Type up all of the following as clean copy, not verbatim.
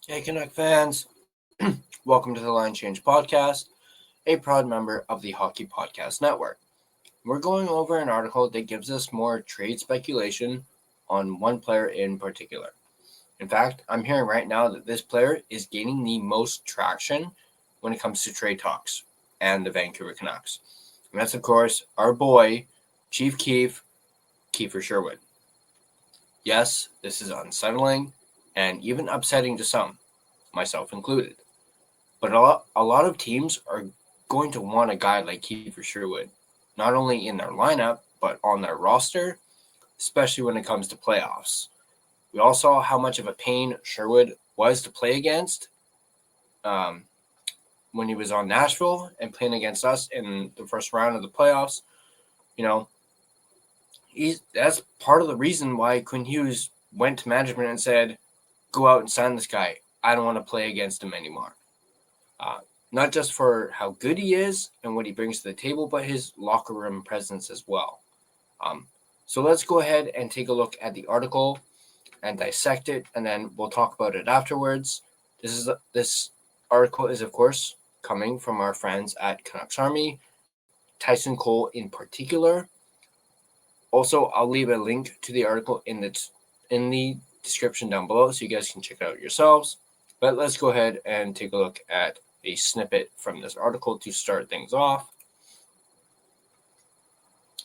Hey, Canuck fans. Welcome to the Line Change Podcast, a proud member of the Hockey Podcast Network. We're going over an article that gives us more trade speculation on one player in particular. In fact, I'm hearing right now that this player is gaining the most traction when it comes to trade talks and the Vancouver Canucks. And that's, of course, our boy, Chief Kiefer Sherwood. Yes, this is unsettling and even upsetting to some, myself included. But a lot of teams are going to want a guy like Kiefer Sherwood, not only in their lineup, but on their roster, especially when it comes to playoffs. We all saw how much of a pain Sherwood was to play against when he was on Nashville and playing against us in the first round of the playoffs. That's part of the reason why Quinn Hughes went to management and said, go out and sign this guy. I don't want to play against him anymore. Not just for how good he is and what he brings to the table, but his locker room presence as well. So let's go ahead and take a look at the article and dissect it, and then we'll talk about it afterwards. This article is, of course, coming from our friends at Canucks Army, Tyson Cole in particular. Also, I'll leave a link to the article in the description down below so you guys can check it out yourselves. But let's go ahead and take a look at a snippet from this article to start things off.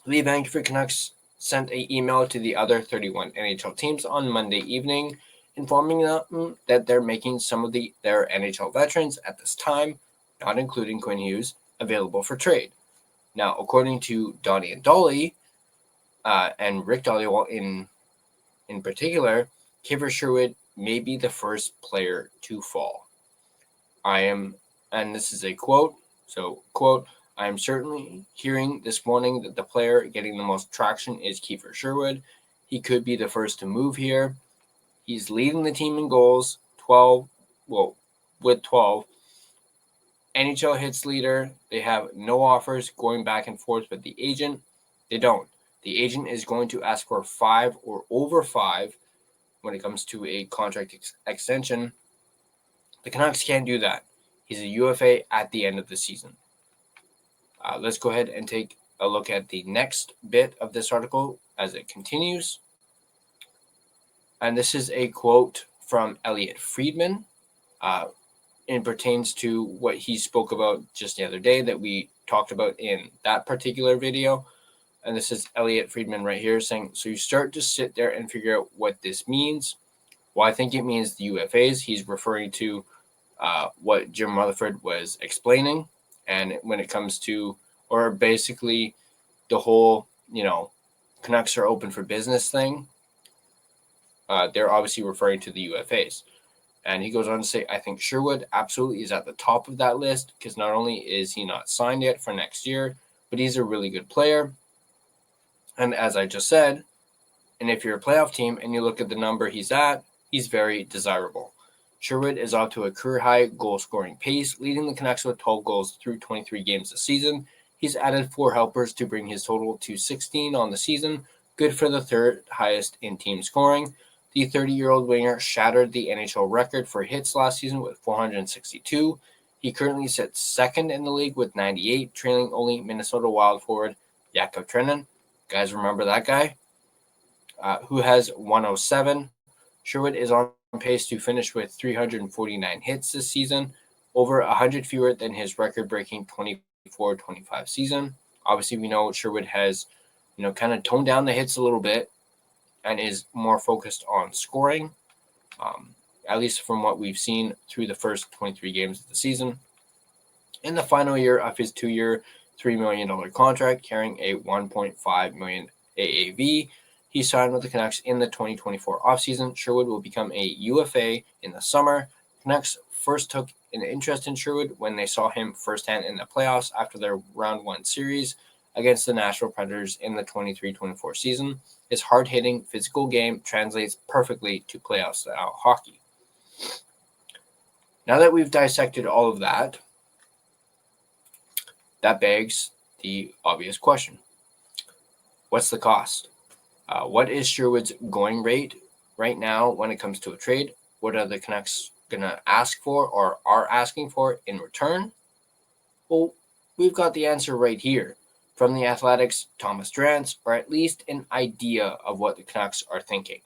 The Vancouver Canucks sent an email to the other 31 NHL teams on Monday evening, informing them that they're making some of their NHL veterans at this time, not including Quinn Hughes, available for trade. Now, according to Donnie and Dolly, and Rick Dollywall in particular, Kiefer Sherwood may be the first player to fall. And this is a quote, I am certainly hearing this morning that the player getting the most traction is Kiefer Sherwood. He could be the first to move here. He's leading the team in goals, with 12. NHL hits leader. They have no offers going back and forth with the agent. They don't. The agent is going to ask for 5 or over 5 when it comes to a contract extension. The Canucks can't do that. He's a UFA at the end of the season. Let's go ahead and take a look at the next bit of this article as it continues. And this is a quote from Elliotte Friedman. It pertains to what he spoke about just the other day that we talked about in that particular video. And this is Elliotte Friedman right here saying, so you start to sit there and figure out what this means. Well, I think it means the UFAs. He's referring to what Jim Rutherford was explaining. And when it comes to, or basically the whole, Canucks are open for business thing, they're obviously referring to the UFAs. And he goes on to say, I think Sherwood absolutely is at the top of that list because not only is he not signed yet for next year, but he's a really good player. And as I just said, and if you're a playoff team and you look at the number he's at, he's very desirable. Sherwood is off to a career-high goal-scoring pace, leading the Canucks with 12 goals through 23 games this season. He's added 4 helpers to bring his total to 16 on the season, good for the third highest in team scoring. The 30-year-old winger shattered the NHL record for hits last season with 462. He currently sits second in the league with 98, trailing only Minnesota Wild forward Jakub Trenin. Guys, remember that guy? Who has 107. Sherwood is on pace to finish with 349 hits this season, over 100 fewer than his record-breaking 24-25 season. Obviously, we know Sherwood has, kind of toned down the hits a little bit and is more focused on scoring, at least from what we've seen through the first 23 games of the season. In the final year of his 2-year, $3 million contract, carrying a $1.5 million AAV, he signed with the Canucks in the 2024 offseason. Sherwood will become a UFA in the summer. Canucks first took an interest in Sherwood when they saw him firsthand in the playoffs after their Round 1 series against the Nashville Predators in the 23-24 season. His hard-hitting, physical game translates perfectly to playoff-style hockey. Now that we've dissected all of that, that begs the obvious question. What's the cost? What is Sherwood's going rate right now when it comes to a trade? What are the Canucks going to ask for or are asking for in return? Well, we've got the answer right here from the Athletics' Thomas Drance, or at least an idea of what the Canucks are thinking.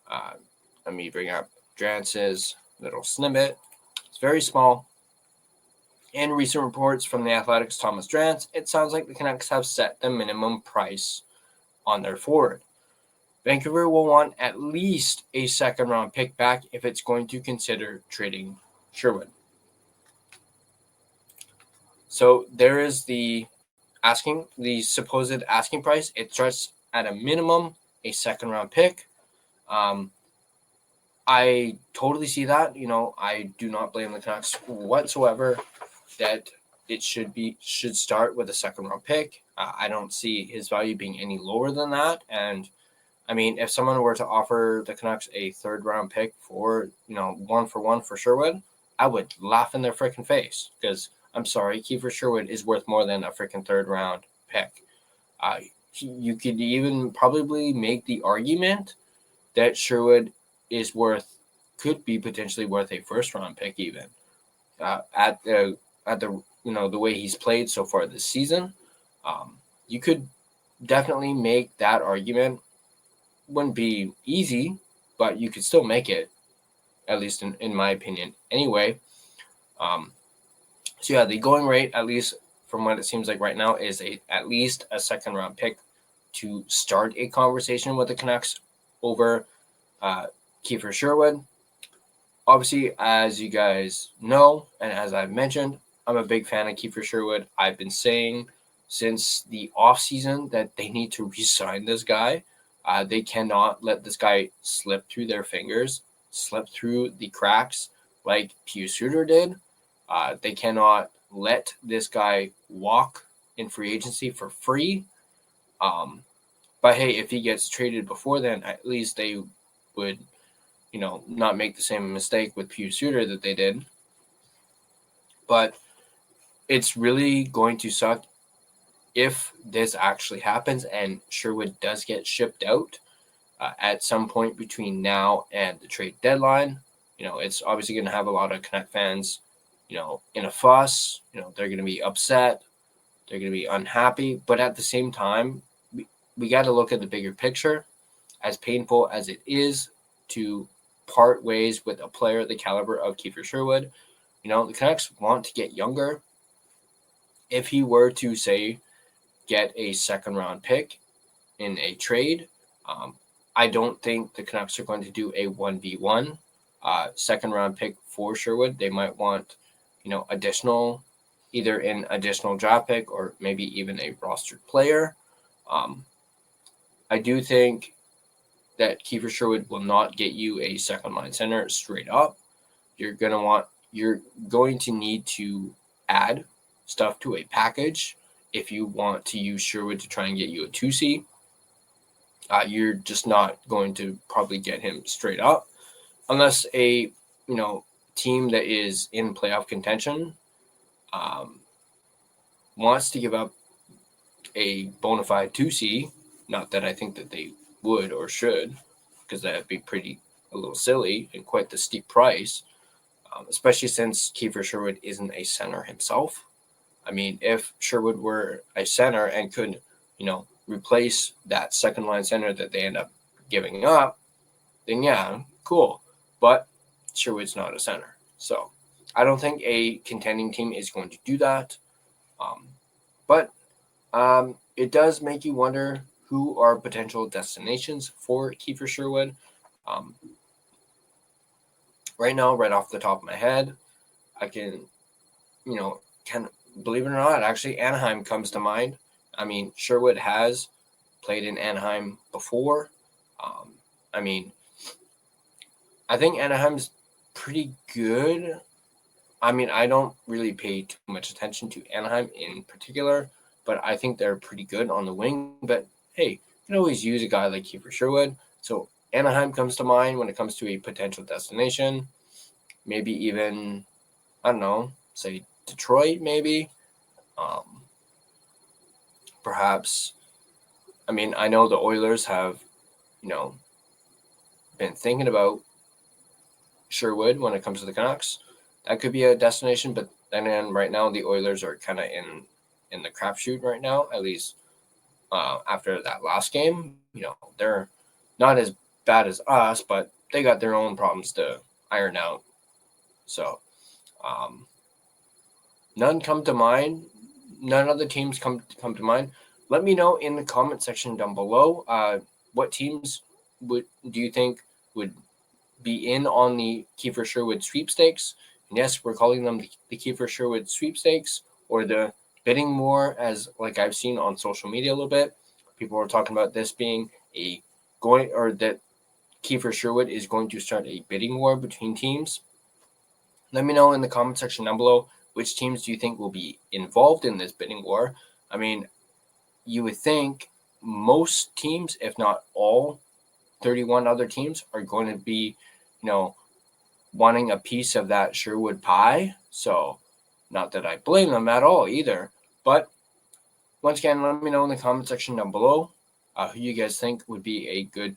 Let me bring up Drance's little snippet. It's very small. In recent reports from the Athletics' Thomas Drance, it sounds like the Canucks have set the minimum price on their forward. Vancouver will want at least a second-round pick back if it's going to consider trading Sherwood. So there is the supposed asking price. It starts at a minimum a second-round pick. I totally see that. I do not blame the Canucks whatsoever that it should start with a second-round pick. I don't see his value being any lower than that. And I mean, if someone were to offer the Canucks a third-round pick for, 1-for-1 for Sherwood, I would laugh in their freaking face because I'm sorry, Kiefer Sherwood is worth more than a freaking third-round pick. You could even probably make the argument that Sherwood could be potentially worth a first-round pick even at the the way he's played so far this season. You could definitely make that argument. Wouldn't be easy, but you could still make it, at least in my opinion. Anyway, so yeah, the going rate, at least from what it seems like right now, is at least a second-round pick to start a conversation with the Canucks over Kiefer Sherwood. Obviously, as you guys know, and as I've mentioned, I'm a big fan of Kiefer Sherwood. I've been saying since the offseason that they need to re-sign this guy. They cannot let this guy slip through their fingers, slip through the cracks like Pius Suter did. They cannot let this guy walk in free agency for free. But hey, if he gets traded before then, at least they would, not make the same mistake with Pius Suter that they did. But it's really going to suck if this actually happens and Sherwood does get shipped out at some point between now and the trade deadline. It's obviously going to have a lot of Canuck fans, in a fuss. They're going to be upset. They're going to be unhappy. But at the same time, we got to look at the bigger picture. As painful as it is to part ways with a player the caliber of Kiefer Sherwood, the Canucks want to get younger. If he were to, say, get a second-round pick in a trade, I don't think the Canucks are going to do a 1v1 second-round pick for Sherwood. They might want, additional draft pick or maybe even a rostered player. I do think that Kiefer Sherwood will not get you a second-line center straight up. You're going to need to add stuff to a package if you want to use Sherwood to try and get you a 2C. You're just not going to probably get him straight up unless a team that is in playoff contention wants to give up a bona fide 2C. Not that I think that they would or should, because that would be a little silly and quite the steep price, especially since Kiefer Sherwood isn't a center himself. I mean, if Sherwood were a center and could, replace that second line center that they end up giving up, then yeah, cool. But Sherwood's not a center. So I don't think a contending team is going to do that. But it does make you wonder who are potential destinations for Kiefer Sherwood. Right now, right off the top of my head, I can, believe it or not, actually Anaheim comes to mind. I mean, Sherwood has played in Anaheim before. I think Anaheim's pretty good. I mean, I don't really pay too much attention to Anaheim in particular, but I think they're pretty good on the wing. But hey, you can always use a guy like Kiefer Sherwood. So Anaheim comes to mind when it comes to a potential destination. Maybe even, I don't know, say Detroit maybe. Perhaps, I mean, I know the Oilers have, been thinking about Sherwood when it comes to the Canucks. That could be a destination, but then right now the Oilers are kind of in the crapshoot right now, at least after that last game. They're not as bad as us, but they got their own problems to iron out. So none come to mind. None of the teams come to mind. Let me know in the comment section down below what teams do you think would be in on the Kiefer Sherwood sweepstakes. And yes, we're calling them the Kiefer Sherwood sweepstakes, or the bidding war, as like I've seen on social media a little bit. People are talking about this being that Kiefer Sherwood is going to start a bidding war between teams. Let me know in the comment section down below which teams do you think will be involved in this bidding war. I mean, you would think most teams, if not all 31 other teams, are going to be, wanting a piece of that Sherwood pie. So not that I blame them at all either. But once again, let me know in the comment section down below who you guys think would be a good,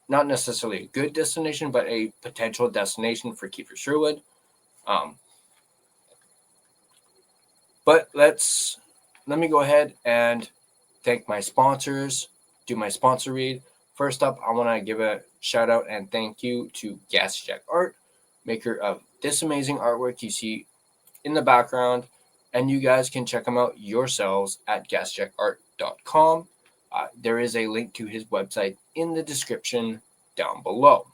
not necessarily a good destination, but a potential destination for Kiefer Sherwood. But let me go ahead and thank my sponsors, do my sponsor read. First up, I want to give a shout out and thank you to Gassy Jack Art, maker of this amazing artwork you see in the background. And you guys can check him out yourselves at gassjackart.com. There is a link to his website in the description down below.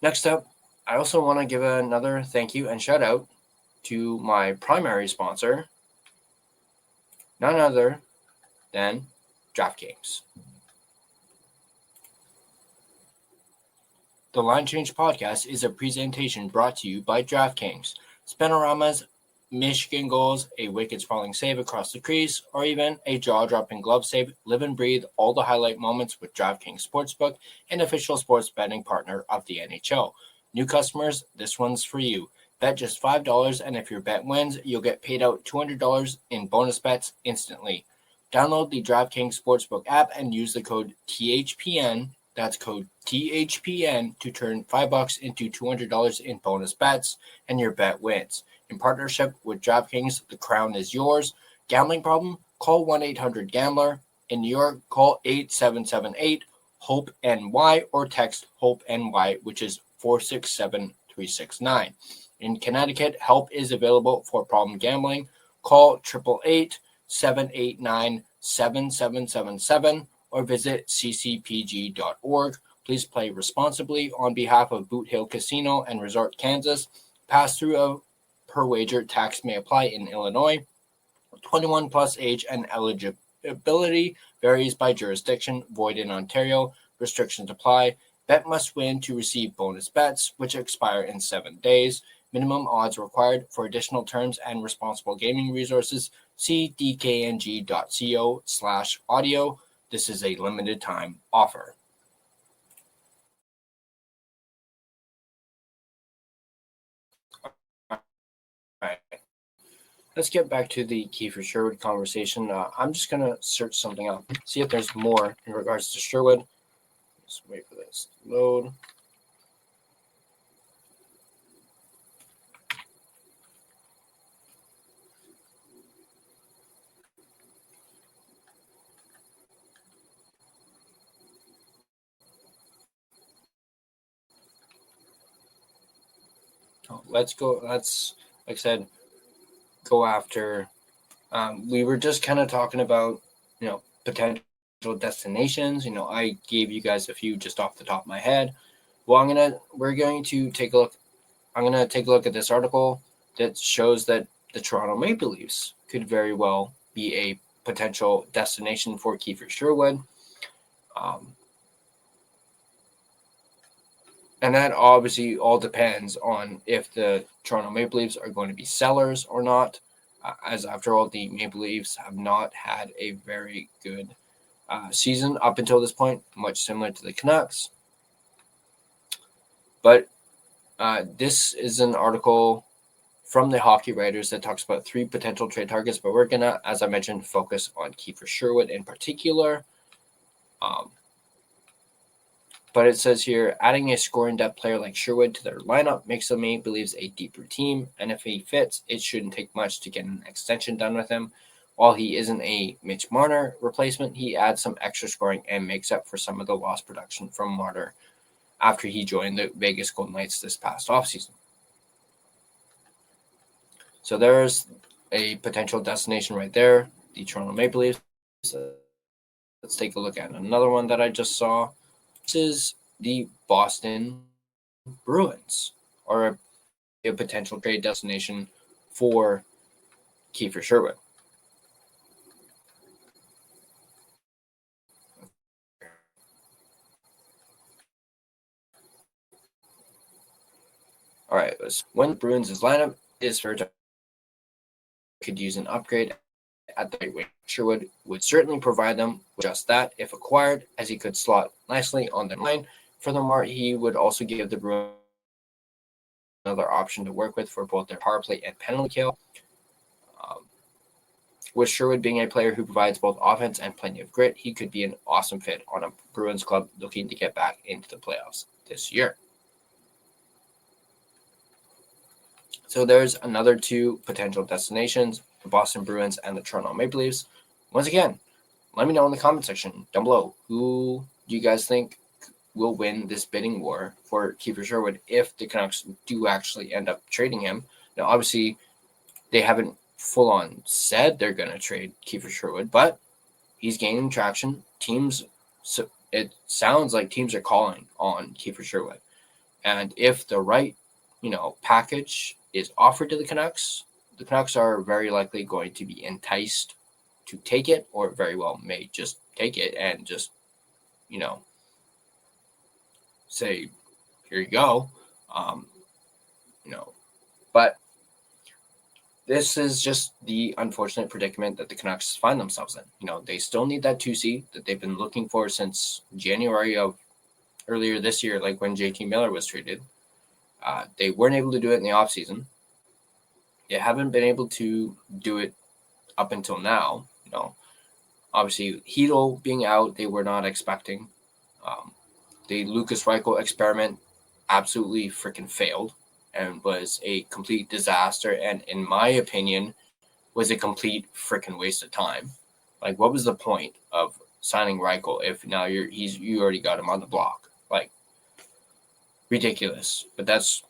Next up, I also want to give another thank you and shout out to my primary sponsor, none other than DraftKings. The Line Change Podcast is a presentation brought to you by DraftKings. Spinoramas, Michigan goals, a wicked sprawling save across the crease, or even a jaw-dropping glove save. Live and breathe all the highlight moments with DraftKings Sportsbook, an official sports betting partner of the NHL. New customers, this one's for you. Bet just $5, and if your bet wins, you'll get paid out $200 in bonus bets instantly. Download the DraftKings Sportsbook app and use the code THPN. That's code THPN to turn $5 into $200 in bonus bets, and your bet wins. In partnership with DraftKings, the crown is yours. Gambling problem? Call 1-800-GAMBLER. In New York, call 8778-HOPE-NY or text HOPE-NY, which is 467-369. In Connecticut, help is available for problem gambling. Call 888-789-7777 or visit ccpg.org. Please play responsibly on behalf of Boot Hill Casino and Resort, Kansas. Pass-through of per wager tax may apply in Illinois. 21 plus age and eligibility varies by jurisdiction. Void in Ontario. Restrictions apply. Bet must win to receive bonus bets, which expire in 7 days. Minimum odds required. For additional terms and responsible gaming resources, see dkng.co/audio. This is a limited time offer. All right. Let's get back to the Kiefer Sherwood conversation. I'm just going to search something up, see if there's more in regards to Sherwood. Just wait for this to load. Let's like I said, go after. We were just kind of talking about, potential destinations. I gave you guys a few just off the top of my head. Well, we're going to take a look. I'm going to take a look at this article that shows that the Toronto Maple Leafs could very well be a potential destination for Kiefer Sherwood. And that obviously all depends on if the Toronto Maple Leafs are going to be sellers or not, as after all, the Maple Leafs have not had a very good season up until this point, much similar to the Canucks. But this is an article from the Hockey Writers that talks about 3 potential trade targets, but we're going to, as I mentioned, focus on Kiefer Sherwood in particular. But it says here, adding a scoring depth player like Sherwood to their lineup makes them, he believes, a deeper team. And if he fits, it shouldn't take much to get an extension done with him. While he isn't a Mitch Marner replacement, he adds some extra scoring and makes up for some of the lost production from Marner after he joined the Vegas Golden Knights this past offseason. So there's a potential destination right there, the Toronto Maple Leafs. Let's take a look at another one that I just saw. This is the Boston Bruins, or a potential trade destination for Kiefer Sherwood. All right, when the Bruins' lineup is for could use an upgrade at the right wing. Sherwood would certainly provide them with just that if acquired, as he could slot nicely on their line. Furthermore, he would also give the Bruins another option to work with for both their power play and penalty kill. With Sherwood being a player who provides both offense and plenty of grit, he could be an awesome fit on a Bruins club looking to get back into the playoffs this year. So there's another two potential destinations, the Boston Bruins and the Toronto Maple Leafs. Once again, let me know in the comment section down below, who do you guys think will win this bidding war for Kiefer Sherwood if the Canucks do actually end up trading him? Now, obviously, they haven't full-on said they're going to trade Kiefer Sherwood, but he's gaining traction. So it sounds like teams are calling on Kiefer Sherwood. And if the right, package is offered to the Canucks are very likely going to be enticed to take it, or very well may just take it and just, say, here you go. But this is just the unfortunate predicament that the Canucks find themselves in. They still need that 2C that they've been looking for since January of earlier this year, like when JT Miller was traded. They weren't able to do it in the offseason. They haven't been able to do it up until now. Obviously, Hedl being out, they were not expecting. The Lucas Reichel experiment absolutely freaking failed and was a complete disaster, and in my opinion, was a complete freaking waste of time. Like, what was the point of signing Reichel if now you already got him on the block? Like, ridiculous. But that's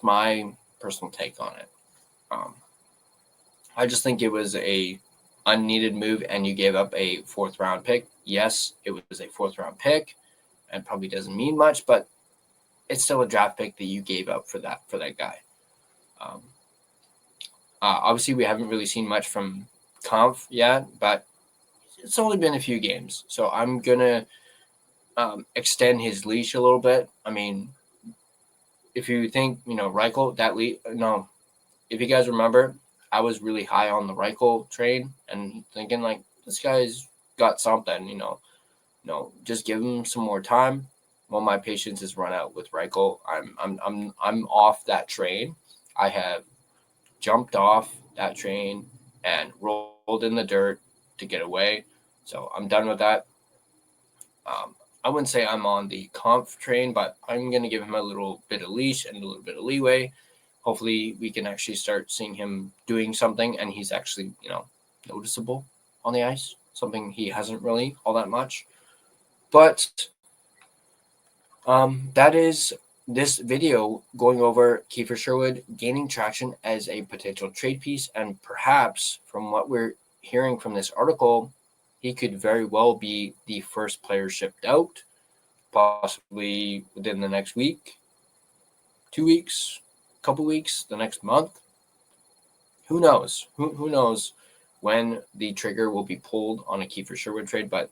my personal take on it. I just think it was a unneeded move, and you gave up a 4th round pick. Yes, it was a 4th round pick, and probably doesn't mean much, but it's still a draft pick that you gave up for that guy. Obviously, we haven't really seen much from Kampf yet, but it's only been a few games, so I'm gonna extend his leash a little bit. I mean, if you think Reichel, if you guys remember, I was really high on the Reichel train and thinking like, this guy's got something. Just give him some more time. Well, my patience is run out with Reichel. I'm off that train. I have jumped off that train and rolled in the dirt to get away. So I'm done with that. I wouldn't say I'm on the Kampf train, but I'm going to give him a little bit of leash and a little bit of leeway. Hopefully we can actually start seeing him doing something, and he's actually, noticeable on the ice, something he hasn't really all that much. But that is this video going over Kiefer Sherwood gaining traction as a potential trade piece, and perhaps from what we're hearing from this article, he could very well be the first player shipped out, possibly within the next week, 2 weeks, couple weeks, the next month. Who knows? Who knows when the trigger will be pulled on a Kiefer Sherwood trade, but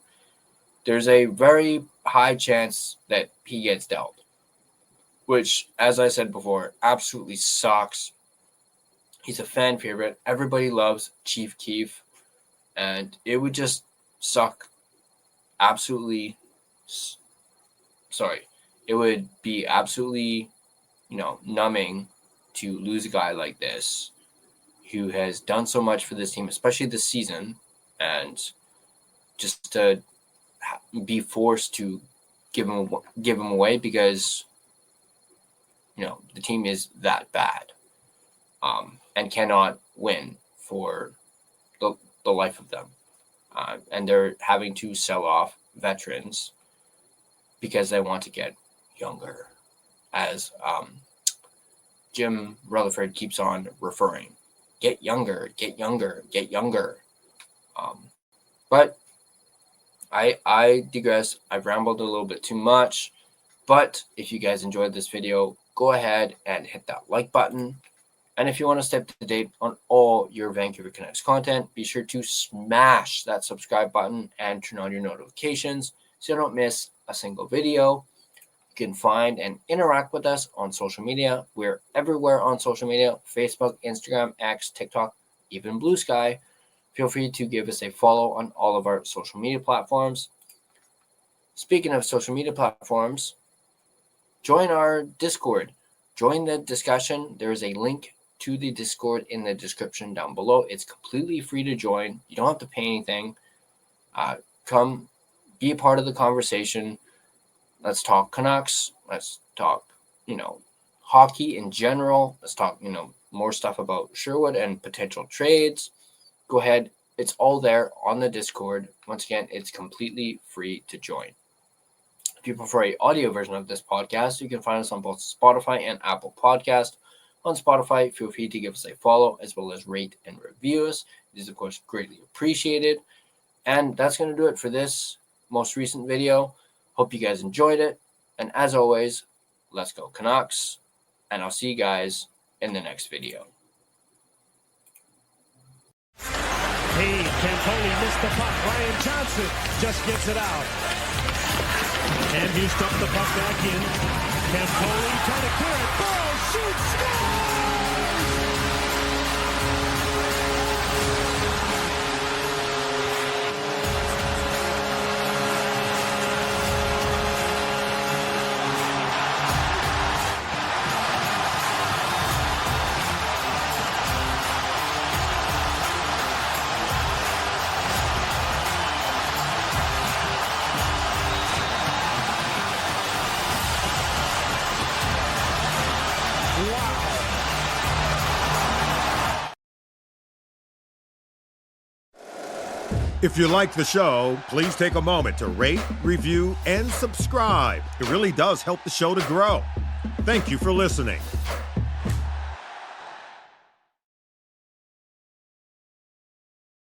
there's a very high chance that he gets dealt, which, as I said before, absolutely sucks. He's a fan favorite. Everybody loves Chief Keef, and it would just suck absolutely. It would be absolutely, numbing to lose a guy like this who has done so much for this team, especially this season, and just to be forced to give him away because the team is that bad, and cannot win for the life of them, and they're having to sell off veterans because they want to get younger, as Jim Rutherford keeps on referring. Get younger, get younger, get younger. But I digress. I've rambled a little bit too much. But if you guys enjoyed this video, go ahead and hit that like button. And if you want to stay up to date on all your Vancouver Canucks content, be sure to smash that subscribe button and turn on your notifications so you don't miss a single video. You can find and interact with us on social media. We're everywhere on social media: Facebook, Instagram, X, TikTok, even Blue Sky. Feel free to give us a follow on all of our social media platforms. Speaking of social media platforms, join our Discord. Join the discussion. There is a link to the Discord in the description down below. It's completely free to join. You don't have to pay anything. Come be a part of the conversation. Let's talk Canucks. Let's talk, hockey in general. Let's talk, more stuff about Sherwood and potential trades. Go ahead. It's all there on the Discord. Once again, it's completely free to join. If you prefer an audio version of this podcast, you can find us on both Spotify and Apple Podcast. On Spotify, feel free to give us a follow as well as rate and review us. It is, of course, greatly appreciated. And that's going to do it for this most recent video. Hope you guys enjoyed it. And as always, let's go Canucks. And I'll see you guys in the next video. Hey, Campoli missed the puck. Ryan Johnson just gets it out. And he stuffed the puck back in. Campoli trying to clear it. Ball, shoots, scores! If you like the show, please take a moment to rate, review, and subscribe. It really does help the show to grow. Thank you for listening.